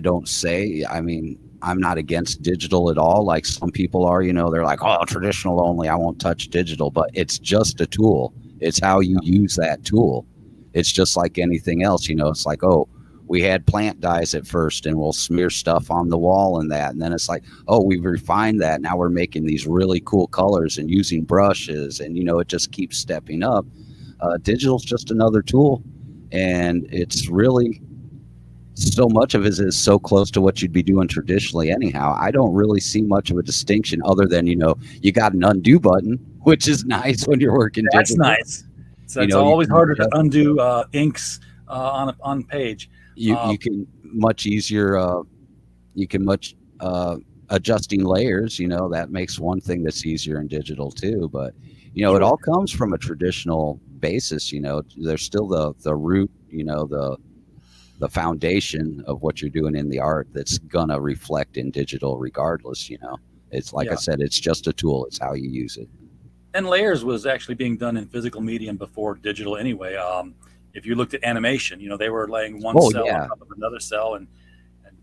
S6: mean, I'm not against digital at all, like some people are, you know. They're like, oh, traditional only, I won't touch digital, but it's just a tool. It's how you use that tool. It's just like anything else, you know. It's like, oh, we had plant dyes at first and we'll smear stuff on the wall and that, and then it's like, oh, we've refined that, now we're making these really cool colors and using brushes, and you know, it just keeps stepping up. Digital's just another tool, and it's really, so much of it is so close to what you'd be doing traditionally anyhow. I don't really see much of a distinction other than, you know, you got an undo button, which is nice when you're working digital.
S4: That's nice. So it's always harder to undo inks on page.
S6: You can much easier, adjusting layers, you know, that makes one thing that's easier in digital too. But, you know, it all comes from a traditional basis, you know. There's still the root, you know, the foundation of what you're doing in the art that's gonna reflect in digital regardless, you know. It's like I said, it's just a tool. It's how you use it.
S4: And layers was actually being done in physical medium before digital anyway. If you looked at animation, you know, they were laying one cell on top of another cell, and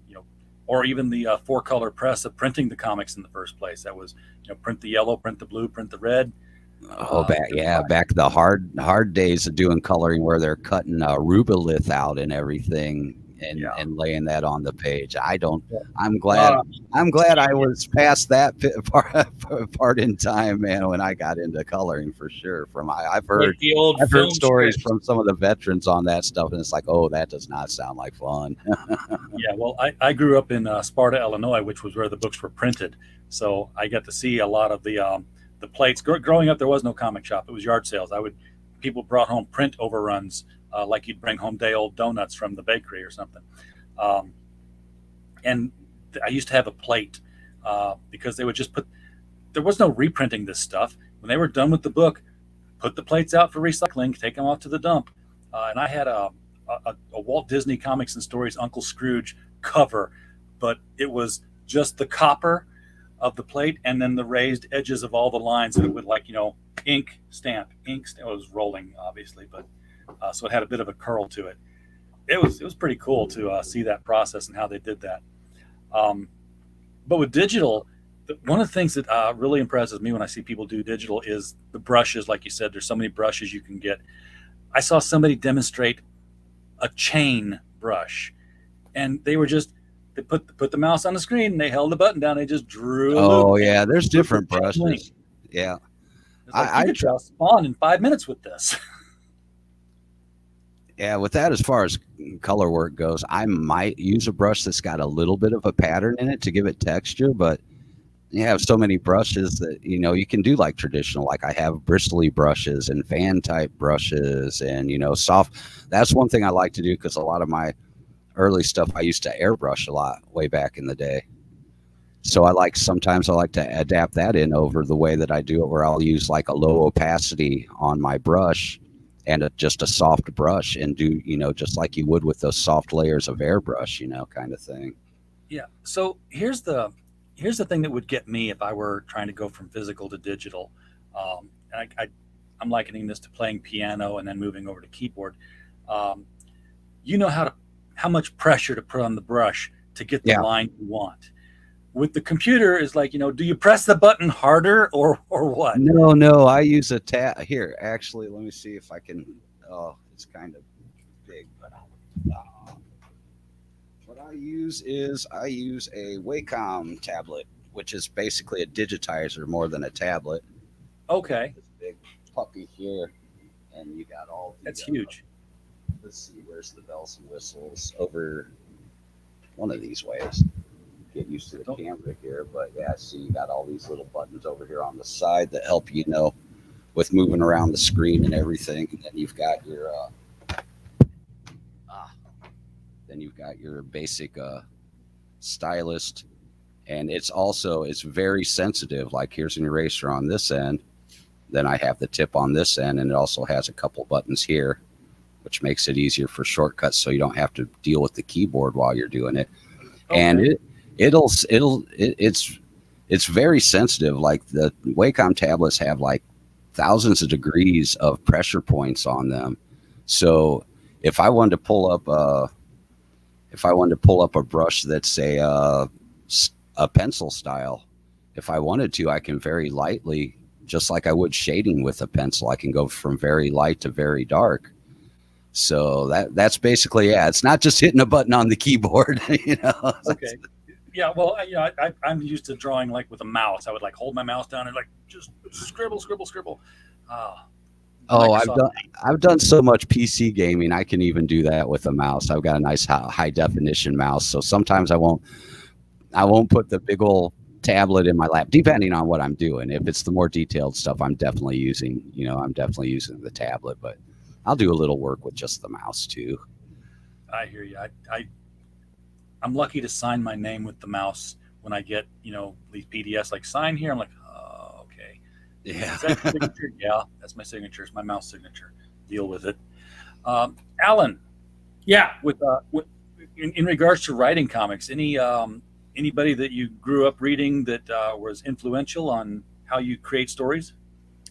S4: you know, or even the 4-color press of printing the comics in the first place. That was, you know, print the yellow, print the blue, print the red.
S6: Back the hard days of doing coloring where they're cutting rubylith out and everything and laying that on the page. I'm glad I was past that part in time, man, when I got into coloring, for sure. I've heard stories from some of the veterans on that stuff, and it's like, oh, that does not sound like fun.
S4: Yeah, well, I grew up in Sparta, Illinois, which was where the books were printed, so I got to see a lot of the plates. Growing up, there was no comic shop. It was yard sales. People brought home print overruns, like you'd bring home day-old donuts from the bakery or something. And I used to have a plate because they would just there was no reprinting this stuff. When they were done with the book, put the plates out for recycling, take them off to the dump. And I had a Walt Disney Comics and Stories Uncle Scrooge cover, but it was just the copper of the plate and then the raised edges of all the lines, and it would, like, you know, ink stamp. It was rolling, obviously, but so it had a bit of a curl to it. It was pretty cool to see that process and how they did that. But with digital, one of the things that really impresses me when I see people do digital is the brushes. Like you said, there's so many brushes you can get. I saw somebody demonstrate a chain brush, and they put the mouse on the screen and they held the button down. They just drew.
S6: Oh yeah, there's different brushes. Yeah,
S4: like, I could draw Spawn in 5 minutes with this.
S6: Yeah, with that, as far as color work goes, I might use a brush that's got a little bit of a pattern in it to give it texture, but you have so many brushes that, you know, you can do like traditional. Like I have bristly brushes and fan type brushes, and, you know, soft. That's one thing I like to do, because a lot of my early stuff I used to airbrush a lot way back in the day. So sometimes I like to adapt that in over the way that I do it, where I'll use like a low opacity on my brush and just a soft brush, and do, you know, just like you would with those soft layers of airbrush, you know, kind of thing.
S4: Yeah. So here's the thing that would get me if I were trying to go from physical to digital. And I'm likening this to playing piano and then moving over to keyboard. You know how much pressure to put on the brush to get the line you want. With the computer, is like, you know, do you press the button harder or what?
S6: No, I use a tab here. Actually, let me see if I can. Oh, it's kind of big, but what I use a Wacom tablet, which is basically a digitizer more than a tablet.
S4: Okay,
S6: This big puppy here, and you got all the,
S4: that's huge.
S6: Let's see, where's the bells and whistles? Over one of these ways. Get used to the camera here, but yeah, see, you got all these little buttons over here on the side that help you know with moving around the screen and everything. And then you've got your basic stylus, and it's very sensitive. Like here's an eraser on this end, then I have the tip on this end, and it also has a couple buttons here, which makes it easier for shortcuts, so you don't have to deal with the keyboard while you're doing it. Okay. And it's very sensitive. Like the Wacom tablets have like thousands of degrees of pressure points on them. So if I wanted to pull up a brush that's a pencil style, if I wanted to, I can very lightly, just like I would shading with a pencil, I can go from very light to very dark. So that's basically, yeah, it's not just hitting a button on the keyboard, you know.
S4: Okay. Yeah, well, I'm used to drawing like with a mouse. I would like hold my mouse down and like just scribble.
S6: I've done so much PC gaming. I can even do that with a mouse. I've got a nice high definition mouse, so sometimes I won't put the big old tablet in my lap, depending on what I'm doing. If it's the more detailed stuff, I'm definitely using the tablet, but I'll do a little work with just the mouse too.
S4: I hear you. I'm lucky to sign my name with the mouse when I get, these PDFs like sign here. I'm like, oh, okay.
S6: Yeah.
S4: Is that your signature? Yeah, that's my signature. It's my mouse signature. Deal with it. Alan.
S5: Yeah.
S4: In regards to writing comics, anybody that you grew up reading that was influential on how you create stories?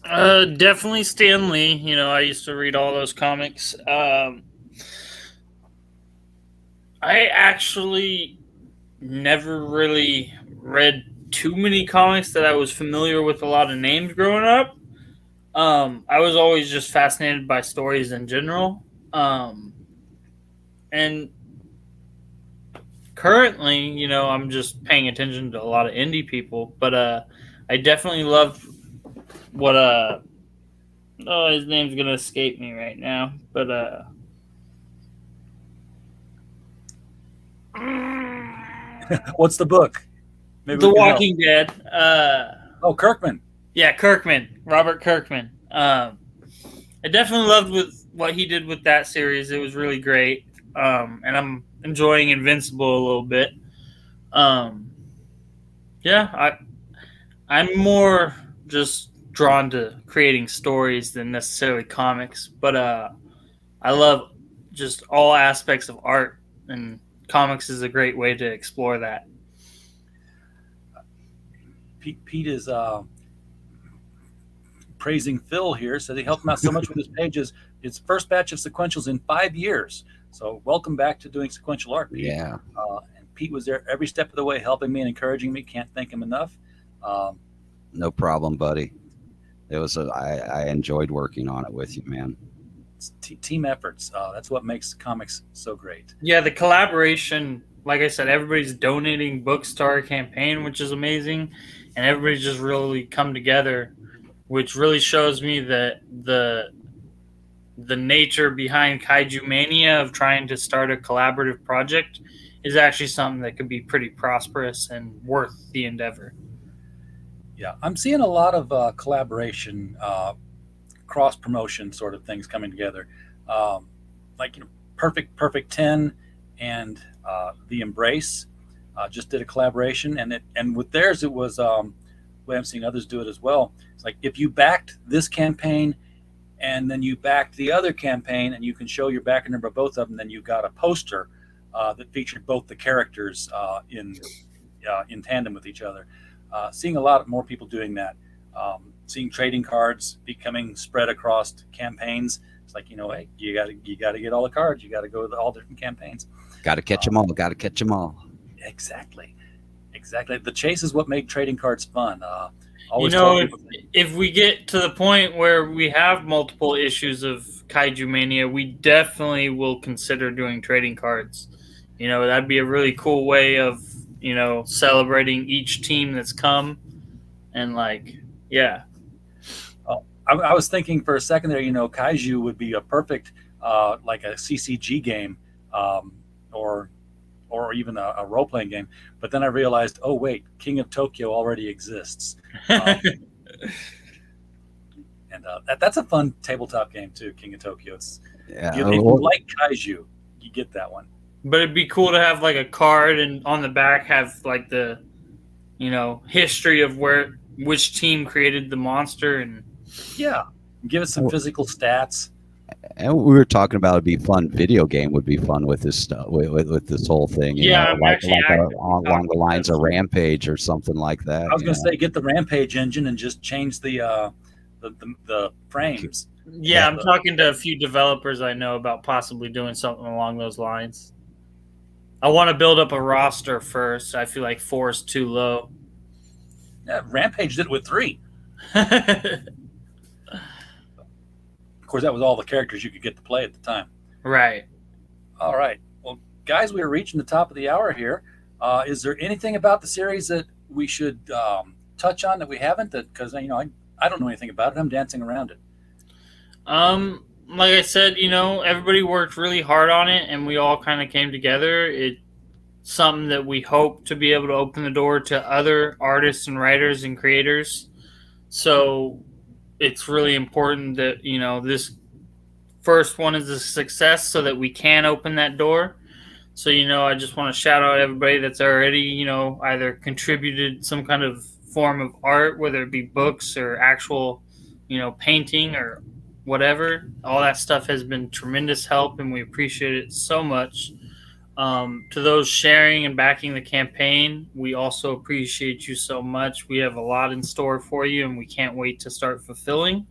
S5: Definitely Stan Lee. I used to read all those comics. I actually never really read too many comics that I was familiar with a lot of names growing up. I was always just fascinated by stories in general. And currently, I'm just paying attention to a lot of indie people, but I definitely love what his name's gonna escape me right now, but
S4: what's the book?
S5: Maybe The Walking Dead.
S4: Kirkman.
S5: Yeah, Kirkman. Robert Kirkman. I definitely loved with what he did with that series. It was really great. And I'm enjoying Invincible a little bit. Yeah, I'm more just drawn to creating stories than necessarily comics, but I love just all aspects of art, and comics is a great way to explore that.
S4: Pete is praising Phil here, said he helped him out so much with his pages. His first batch of sequentials in 5 years. So welcome back to doing sequential art, Pete.
S6: Yeah.
S4: And Pete was there every step of the way, helping me and encouraging me. Can't thank him enough.
S6: No problem, buddy. I enjoyed working on it with you, man.
S4: It's team efforts. That's what makes comics so great.
S5: Yeah, the collaboration. Like I said, everybody's donating books to our campaign, which is amazing, and everybody's just really come together, which really shows me that the nature behind Kaiju Mania of trying to start a collaborative project is actually something that could be pretty prosperous and worth the endeavor.
S4: Yeah, I'm seeing a lot of collaboration, cross-promotion sort of things coming together. Like, Perfect 10 and The Embrace just did a collaboration, and with theirs it was the way I'm seeing others do it as well. It's like if you backed this campaign and then you backed the other campaign and you can show your backer number of both of them, then you got a poster that featured both the characters in tandem with each other. Seeing a lot more people doing that. Seeing trading cards becoming spread across campaigns. It's like, hey, you got to get all the cards. You got to go to all different campaigns.
S6: Got to catch them all. Got to catch them all.
S4: Exactly. The chase is what made trading cards fun.
S5: If we get to the point where we have multiple issues of Kaiju Mania, we definitely will consider doing trading cards. That'd be a really cool way of, celebrating each team that's come. And yeah.
S4: I was thinking for a second there, Kaiju would be a perfect, like a CCG game, or even a role-playing game. But then I realized, oh wait, King of Tokyo already exists. And that's a fun tabletop game too, King of Tokyo. If you like Kaiju, you get that one.
S5: But it'd be cool to have like a card, and on the back have like the, history of which team created the monster, and
S4: give it some physical stats.
S6: And we were talking about it'd be fun. Video game would be fun with this stuff, with this whole thing. Along the lines of Rampage or something like that.
S4: I was going to say, get the Rampage engine and just change the frames.
S5: Yeah, I'm talking to a few developers I know about possibly doing something along those lines. I want to build up a roster first. I feel like 4 is too low.
S4: Yeah, Rampage did it with 3. Of course, that was all the characters you could get to play at the time.
S5: Right.
S4: All right. Well, guys, we are reaching the top of the hour here. Is there anything about the series that we should touch on that we haven't? Because I don't know anything about it. I'm dancing around it.
S5: Like I said, everybody worked really hard on it, and we all kind of came together. It's something that we hope to be able to open the door to other artists and writers and creators. So it's really important that, this first one is a success so that we can open that door. So, I just want to shout out everybody that's already, either contributed some kind of form of art, whether it be books or actual, painting or whatever. All that stuff has been tremendous help, and we appreciate it so much. To those sharing and backing the campaign, we also appreciate you so much. We have a lot in store for you, and we can't wait to start fulfilling.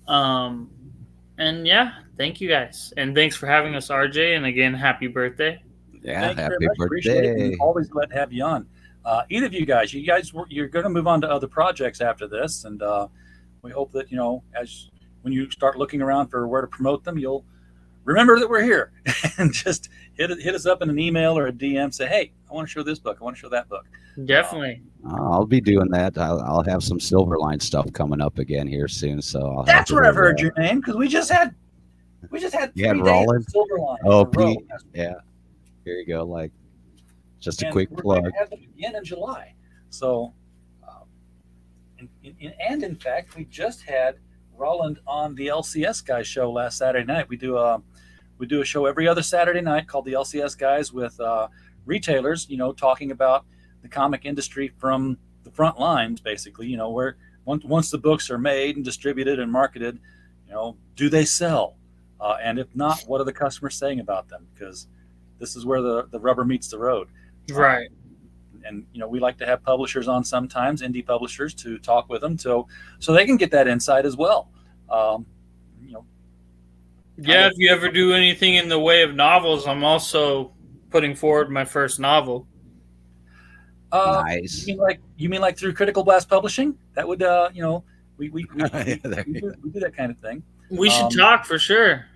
S5: And yeah, thank you guys, and thanks for having us, RJ. And again, happy birthday!
S6: Yeah, happy birthday!
S4: Appreciate it. We're always glad to have you on. Either of you guys, you're going to move on to other projects after this, and we hope that when you start looking around for where to promote them, you'll remember that we're here and just hit us up in an email or a DM. Say, hey, I want to show this book. I want to show that book.
S5: Definitely.
S6: I'll be doing that. I'll have some Silverline stuff coming up again here soon. So
S4: that's where I've heard your name, because we just had 3 days of Silverline.
S6: Oh, Pete. Yeah. Here you go. Just a quick plug.
S4: We're going to have them again in July. So, in fact, we just had Roland on the LCS Guys show last Saturday night. We do a show every other Saturday night called the LCS Guys with retailers, talking about the comic industry from the front lines, basically. Where once the books are made and distributed and marketed, do they sell? And if not, what are the customers saying about them? Because this is where the rubber meets the road.
S5: Right.
S4: And we like to have publishers on sometimes, indie publishers, to talk with them, so they can get that insight as well.
S5: If you ever do anything in the way of novels, I'm also putting forward my first novel.
S6: Nice.
S4: You mean like through Critical Blast Publishing? That would we do that kind of thing.
S5: We should talk for sure.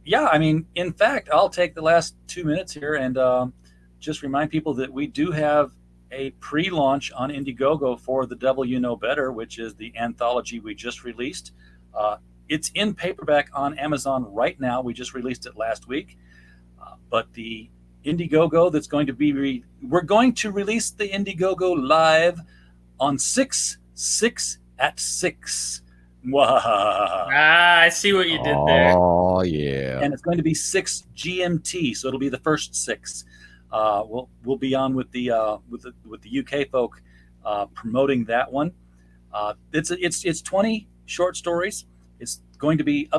S4: In fact, I'll take the last 2 minutes here and just remind people that we do have a pre-launch on Indiegogo for The Devil You Know Better, which is the anthology we just released. It's in paperback on Amazon right now. We just released it last week. But the Indiegogo that's going to be we're going to release the Indiegogo live on 6/6 at 6.
S5: I see what you did there.
S6: Oh yeah.
S4: And it's going to be 6 GMT, so it'll be the first 6. We'll be on with the UK folk promoting that one. It's 20 short stories. It's going to be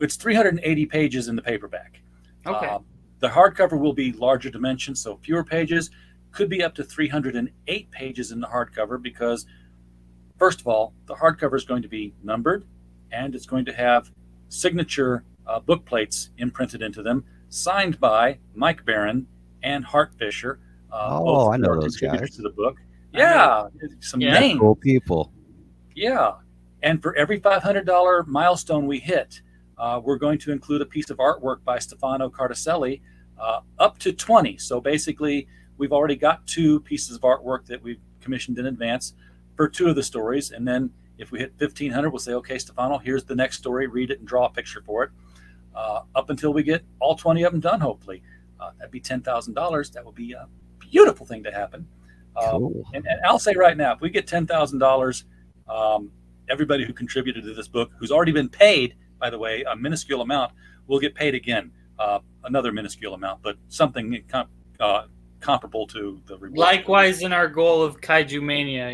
S4: it's 380 pages in the paperback.
S5: Okay.
S4: The hardcover will be larger dimensions, so fewer pages. Could be up to 308 pages in the hardcover because, first of all, the hardcover is going to be numbered, and it's going to have signature book plates imprinted into them, signed by Mike Barron and Hart Fisher.
S6: I know those guys.
S4: To the book. Yeah, some names.
S6: Cool people.
S4: Yeah, and for every $500 milestone we hit, we're going to include a piece of artwork by Stefano Cartaselli up to 20. So basically, we've already got 2 pieces of artwork that we've commissioned in advance for 2 of the stories. And then if we hit 1,500, we'll say, okay, Stefano, here's the next story. Read it and draw a picture for it. Up until we get all 20 of them done, hopefully. That'd be $10,000. That would be a beautiful thing to happen.
S6: Cool.
S4: And I'll say right now, if we get $10,000, everybody who contributed to this book, who's already been paid, by the way, a minuscule amount, will get paid again, another minuscule amount, but something comparable to the reward.
S5: Likewise, in our goal of Kaiju Mania,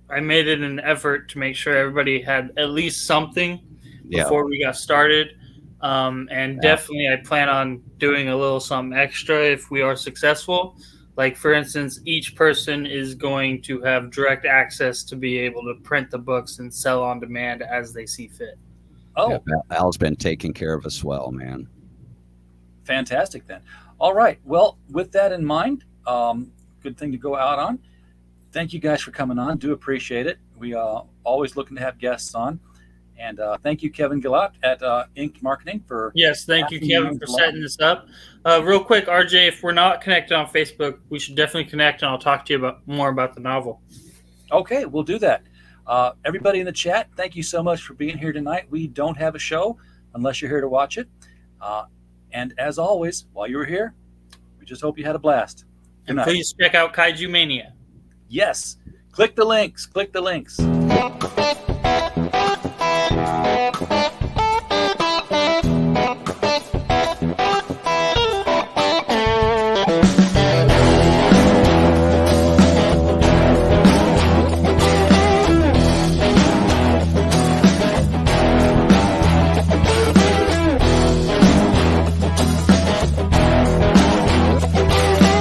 S5: I made it an effort to make sure everybody had at least something before we got started. Definitely I plan on doing a little something extra if we are successful. Like, for instance, each person is going to have direct access to be able to print the books and sell on demand as they see fit.
S4: Oh,
S6: Yeah, Al's been taking care of us well, man.
S4: fantastic then. All right. Well, with that in mind, good thing to go out on. Thank you guys for coming on. Do appreciate it. We are always looking to have guests on. And thank you, Kevin Gillot at Inked Marketing for.
S5: Yes, thank you, Kevin, for setting this up. Real quick, RJ, if we're not connected on Facebook, we should definitely connect, and I'll talk to you more about the novel.
S4: Okay, we'll do that. Everybody in the chat, thank you so much for being here tonight. We don't have a show unless you're here to watch it. And as always, while you were here, we just hope you had a blast. Good
S5: And
S4: night.
S5: please check out Kaiju Mania.
S4: Yes. Click the links. Click the links.